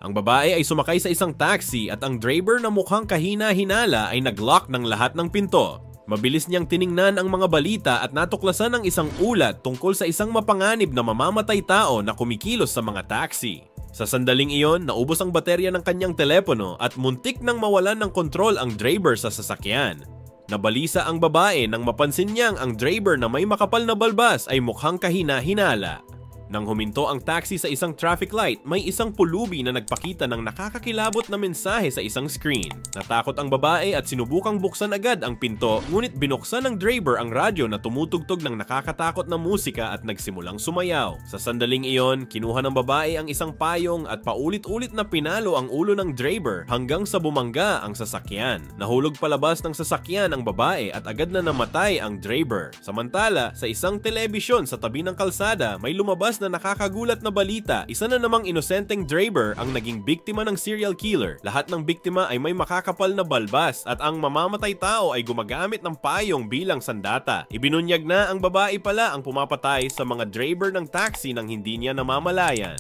Ang babae ay sumakay sa isang taxi at ang driver na mukhang kahina-hinala ay nag-lock ng lahat ng pinto. Mabilis niyang tiningnan ang mga balita at natuklasan ang isang ulat tungkol sa isang mapanganib na mamamatay tao na kumikilos sa mga taxi. Sa sandaling iyon, naubos ang baterya ng kanyang telepono at muntik nang mawalan ng kontrol ang driver sa sasakyan. Nabalisa ang babae nang mapansin niyang ang driver na may makapal na balbas ay mukhang kahina-hinala. Nang huminto ang taxi sa isang traffic light, may isang pulubi na nagpakita ng nakakakilabot na mensahe sa isang screen. Natakot ang babae at sinubukang buksan agad ang pinto, ngunit binuksan ng driver ang radyo na tumutugtog ng nakakatakot na musika at nagsimulang sumayaw. Sa sandaling iyon, kinuha ng babae ang isang payong at paulit-ulit na pinalo ang ulo ng driver hanggang sa bumangga ang sasakyan. Nahulog palabas ng sasakyan ang babae at agad na namatay ang driver. Samantala, sa isang telebisyon sa tabi ng kalsada, may lumabas na nakakagulat na balita. Isa na namang inosenteng driver ang naging biktima ng serial killer. Lahat ng biktima ay may makakapal na balbas at ang mamamatay tao ay gumagamit ng payong bilang sandata. Ibinunyag na ang babae pala ang pumapatay sa mga driver ng taxi nang hindi niya namamalayan.